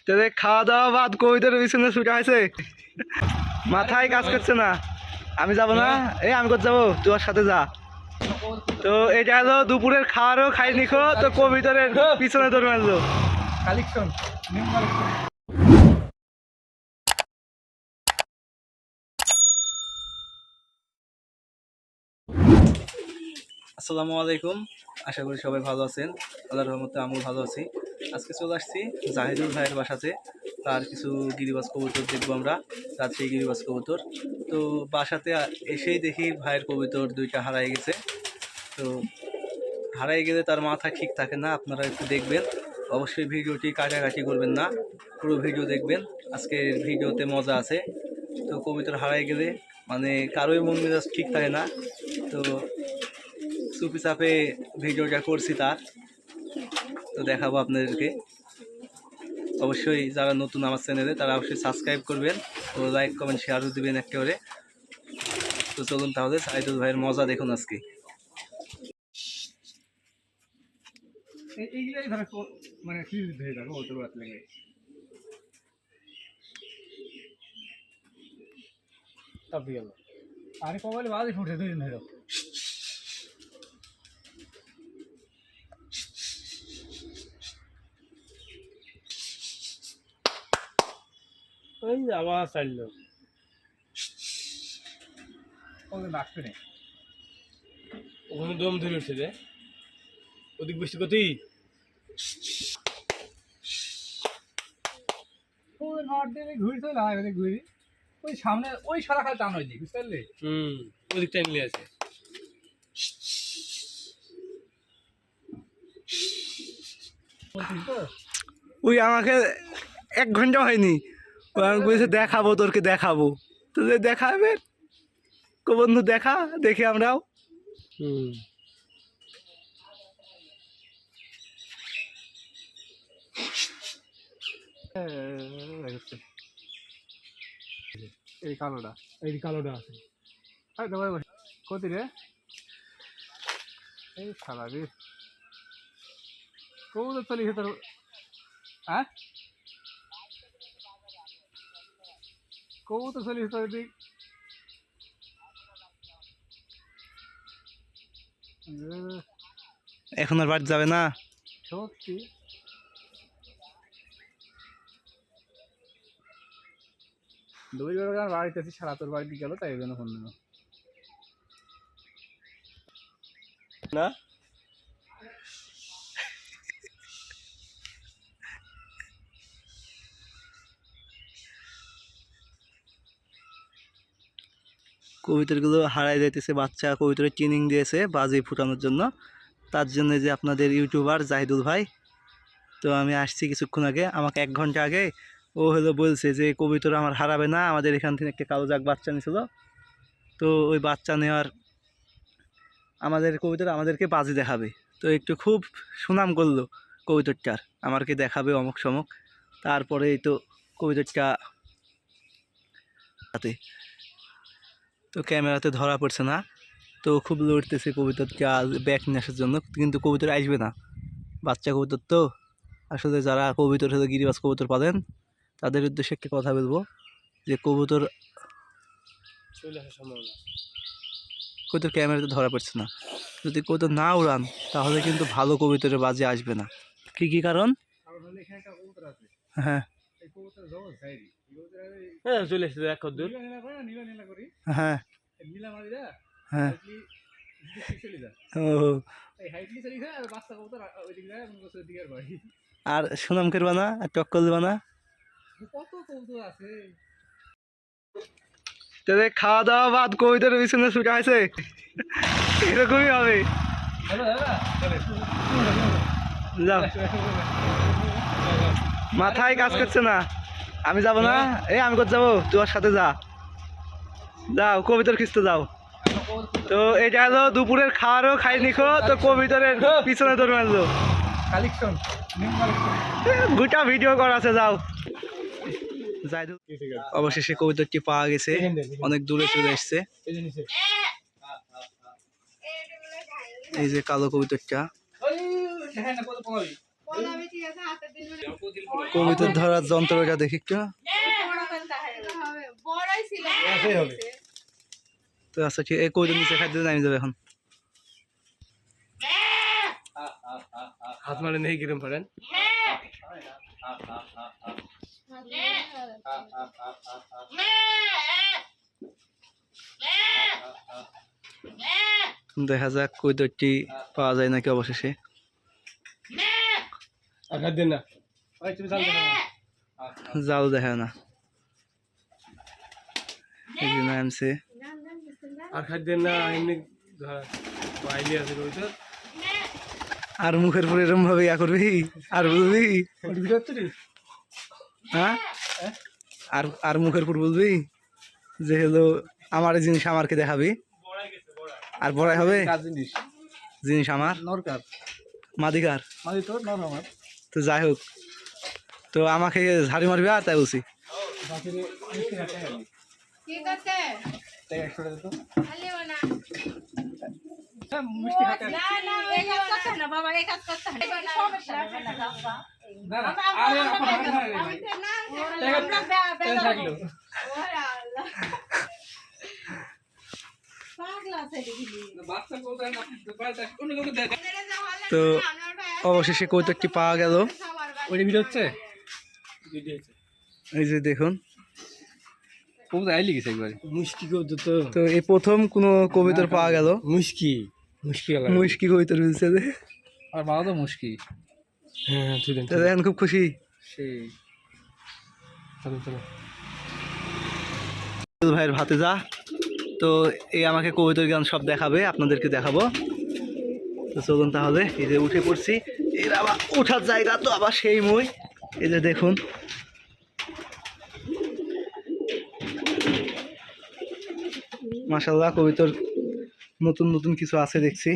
তোদের খাওয়া দাওয়া বাদ কবিতার পিছনে ছুটে হয়েছে, মাথায় কাজ করছে না। আমি যাব না, এই আমি কোথায় যাবো, তুই ওর সাথে যা। তো এটা হলো দুপুরের খাওয়ারও খাইনি খো, তো কবিতার পিছনে দৌড় মারলো। কালেকশন আসসালামু আলাইকুম, আশা করি সবাই ভালো আছেন। আল্লাহর রহমতে আমিও ভালো আছি। আজকে চলে আসছি জাহিদুল ভাইয়ের বাসাতে, তার কিছু গিরিবাজ কবুতর দেখবো আমরা, রাত্রি গিরিবাজ কবুতর। তো বাসাতে এসেই দেখি ভাইয়ের কবুতর দুইটা হারাই গেছে। তো হারাই গেলে তার মাথা ঠিক থাকে না, আপনারা একটু দেখবেন। অবশ্যই ভিডিওটি কাটাকাটি করবেন না, পুরো ভিডিও দেখবেন, আজকের ভিডিওতে মজা আছে। তো কবুতর হারাই গেলে মানে কারোই মন মেজাজ ঠিক থাকে না। তো চুপি চাপে ভিডিওটা করছি তার, তো দেখাবো আপনাদেরকে। অবশ্যই যারা নতুন আমার চ্যানেলে তারা অবশ্যই সাবস্ক্রাইব করবেন ও লাইক কমেন্ট শেয়ারও দিবেন একেবারে। তো চলুন তাহলে জাহিদুল ভাইয়ের মজা দেখুন আজকে। মানে আরে কবালে বাজে ফুটে দুই দিন ওই আবার চাইলো আসবে না, ওখানে দম ধরে উঠছে রে, ওদিক বসে কতই ঘুরতে ঘুরি ওই সামনে ওই সারা খালি টান হয়ে যায়, বুঝতে পারলে? ওদিক টাইমলি আছে। ওই আমাকে 1 ঘন্টা হয়নি, আমি বলছে দেখাবো তোরকে দেখাবো, তো দেখাবে বন্ধু, দেখা দেখি আমরাও। এই কালোটা আছে কত রে, এই সারা রে কবুতর চলিছে তোর। হ্যাঁ কবুতর চলিছে তোর দিক, এখন আর বাড়ি যাবে না সত্যি। দুই বার বাড়িতে আছি, সারা তোর বাড়িতে গেল, তাই জন্য ফোন দিল না। কবুতরগুলো হারাই যাইতেছে, বাচ্চা কবুতরের ট্রেনিং দিয়েছে বাজি ফুটানোর জন্য, তার জন্য যে আপনাদের ইউটিউবার জাহিদুল ভাই। তো আমি আসছি কিছুক্ষণ আগে, আমাকে 1 ঘন্টা আগে ও হলো বলছে যে কবুতর আমার হারাবে না, আমাদের এখান থেকে একটা কালো জাগ বাচ্চা নিয়েছিল, তো ওই বাচ্চা নেওয়ার আমাদের কবুতর আমাদেরকে বাজি দেখাবে। তো একটু খুব সুনাম করলো কবুতরটার, আমাকে দেখাবে অমুক সমক। তারপরেই তো কবুতরটা হাতে, তো ক্যামেরাতে ধরা পড়ছে না, তো খুব লড়তেছে কবুতরটা ব্যাক নিয়ে আসার জন্য, কিন্তু কবুতর আসবে না, বাচ্চা কবুতর তো। আসলে যারা কবুতর হলে গিরিবাজ কবুতর পালেন তাদের উদ্দেশ্যে একটা কথা বলবো, যে কবুতর চলে আসার সম্ভাবনা, কবুতর ক্যামেরাতে ধরা পড়ছে না, যদি কবুতর না উড়ান তাহলে কিন্তু ভালো কবুতরের বাজে আসবে না। কি কারণ? হ্যাঁ হ্যাঁ চলে এসেছে এক দূর, হ্যাঁ হ্যাঁ ও আর সুনাম করবা না, আর টক্কর দেবা না। তোদের খাওয়া দাওয়া বাদ কবিতার পিছনে ছুটে হয়েছে, এরকমই হবে। মাথায় কাজ করছে না, আমি যাব না, এই আমি কোথায় যাবো, তুই ওর সাথে যা, যাও কবিতার খিস্তে যাও। তো এটা হলো দুপুরের খাওয়ারও খাইনি খো, তো কবিতরের পিছনে দৌড় মারলো। কালেকশন গোটা ভিডিও করা আছে, যাও। অবশেষে কবিতরটি পাওয়া গেছে, অনেক দূরে চলে এসছে। এই যে কালো কবিতরটা, কবিতর ধরার যন্ত্রটা দেখি একটু। তো আচ্ছা ঠিক, এই কবিতার নিচে খাদ্য নামি যাবে এখন। হাত মারে নেই কিরম পারেন। দেখা যাক কবিতাটি পাওয়া যায় নাকি অবশেষে। আর খাদ্য না জাল দেখা না, এই যে নামছে। আর খাদ্য না এমনি আইলি আছে কবিতা। আর মুখের পর এরম ভাবে ইয়া করবি আর বলবি, হ্যাঁ আর আর মুখের পর বলবি যে হলো আমার এই জিনিস আমারকে দেখাবি, আর বড়াই হবে জিনিস আমার নরকার মাদিকার। মাদি তোর নর আমার। তো যাই হোক, তো আমাকে ঝাড়ি মারবি আর তাই বলছি। তো অবশেষে কৌতুকটি পাওয়া গেল। ওইটা ভিডিও হচ্ছে, এই যে দেখুন, কবুতর আইলি গেছে একবারে মুশকি কবুতর। তো তো এই প্রথম কোনো কবিতর পাওয়া গেল। মুশকি মুশকি মুশকি কবিতর বলছে যে, আর বাবা তো মুশকি। হ্যাঁ ঠিক আছে, এখন খুব খুশি। সেই চলো চলো ভাইয়ের ভাতিজা, তো এই আমাকে কবিতার গান সব দেখাবে, আপনাদেরকে দেখাবো। তো চলুন তাহলে, এই যে উঠে পড়ছি, এর আবার ওঠার জায়গা তো আবার সেই মই। এই যে দেখুন, মাশাআল্লাহ কবিতর নতুন নতুন কিছু আছে দেখছি।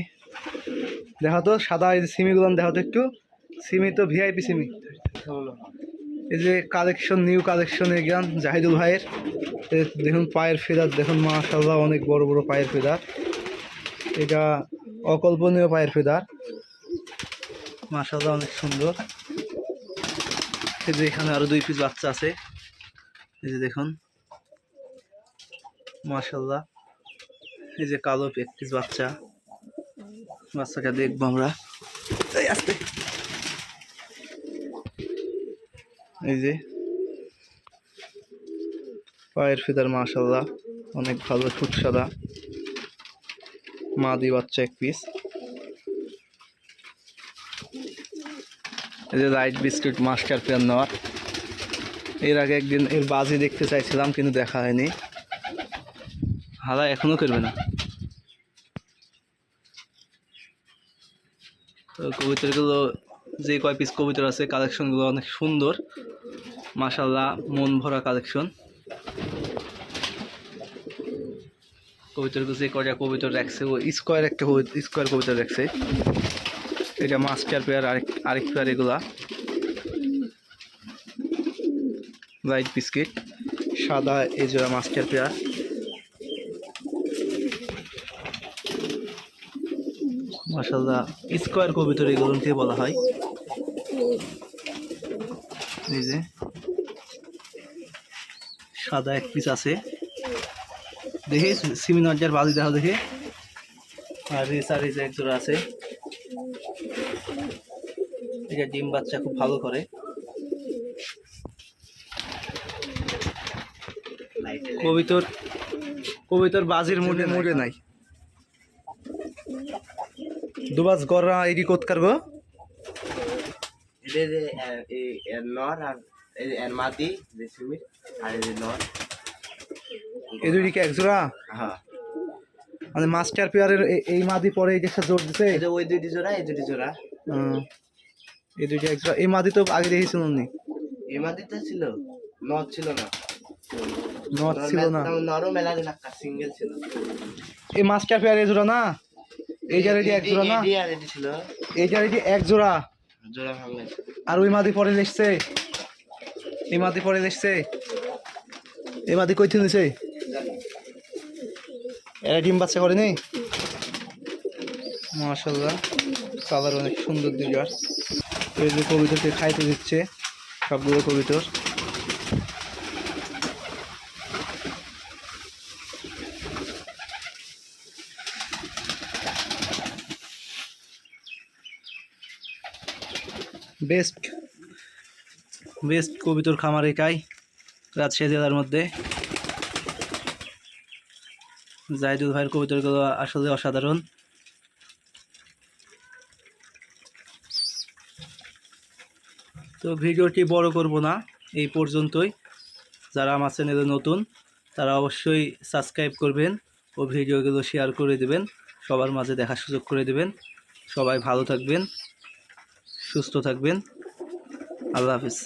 দেখা তো সাদা এই যে সিমিগুলান দেখা তো একটু, সিমি তো ভিআইপি সিমি। এই যে কালেকশন, নিউ কালেকশন এই গান জাহিদুল ভাইয়ের। দেখুন পায়ের ফেদার দেখুন, মাশাআল্লাহ অনেক বড় বড় পায়ের ফেদার। এটা অকল্পনীয় পায়ের ফেদার, মাশাআল্লাহ অনেক সুন্দর। এই যে এখানে আরো 2 পিস বাচ্চা আছে, এই যে দেখুন মাশাআল্লাহ। এই যে কালো এক পিস বাচ্চা, বাচ্চাটা দেখবো আমরা। এই আস্তে, এই যে পায়ের ফেদার মাশাআল্লাহ অনেক ভালো, ফুট সাদা, মাদি বাচ্চা এক পিস। এই যে লাইট বিস্কুট মাস্টার পেয়ার নেওয়ার। এর আগে একদিন এর বাজি দেখতে চাইছিলাম কিন্তু দেখা হয়নি, হালা এখনো করবে না। তো কবিতরগুলো যে কয় পিস কবিতর আছে, কালেকশনগুলো অনেক সুন্দর মাশাআল্লাহ, মন ভরা কালেকশন। কবিতরগুলো যে কয়টা কবিতর রাখছে, ও স্কোয়ার একটা স্কোয়ার কবিতর রাখছে। এটা মাস্টার পেয়ার, আরেক পেয়ার এগুলা লাইট বিস্কিট সাদা, এই জোড়া মাস্টার পেয়ার। মাশাআল্লাহ স্কোয়ার কবিতর এগুলোকে বলা হয়। এই যে সাদা এক পিস আছে, দেখে সিমিনার্জার বাজি দেখা দেখে। আর রেসার এই যে এক জোড়া আছে, এটা ডিম বাচ্চা খুব ভালো করে। কবিতর বাজির মুডে নাই। দুবাস গররা এডি কোতকার গো, এটা যে এর নর আর এর মাদি যে সিমির, আর এই যে নর, এই দুইটি কি এক জোড়া? হ্যাঁ মানে মাস্টার পেয়ারের এই মাদি পরে এই যে একটা জোর দিছে, এটা ওই দুইটি জোড়া, এই দুইটি জোড়া। এই দুইটি এক জোড়া। এই মাদি তো আগে দেখেছিল নি? এই মাদিটা ছিল, নর ছিল না, নর ছিল না, নরও মেলা দিন একটা সিঙ্গেল ছিল। এই মাস্টার পেয়ার এই জোড়া না, এই জারেটি এক জোড়া না, আর এটি ছিল এই জারেটি এক জোড়া। জোড়া ভাঙাইছে। আর ওই মাদি পরে এসছে, এই মাদি পরে এসছে, এই মাদি কই থেকে নিছে? এরা ডিম বাচ্চা করেনি? মাশাআল্লাহ কালার অনেক সুন্দর দিগার। এই যে কবিতরকে খাইতে দিচ্ছে সবগুলো কবিতর। বেস্ট বেস্ট কবিতর খামার একাই রাজশাহী জেলার মধ্যে। জাহিদুল ভাইয়ের কবিতরগুলো আসলে অসাধারণ। তো ভিডিওটি বড় করব না, এই পর্যন্তই। যারা আমার চ্যানেলে নতুন তারা অবশ্যই সাবস্ক্রাইব করবেন ও ভিডিওগুলো শেয়ার করে দেবেন, সবার মাঝে দেখার সুযোগ করে দেবেন। সবাই ভালো থাকবেন, সুস্থ থাকবেন। আল্লাহ হাফিজ।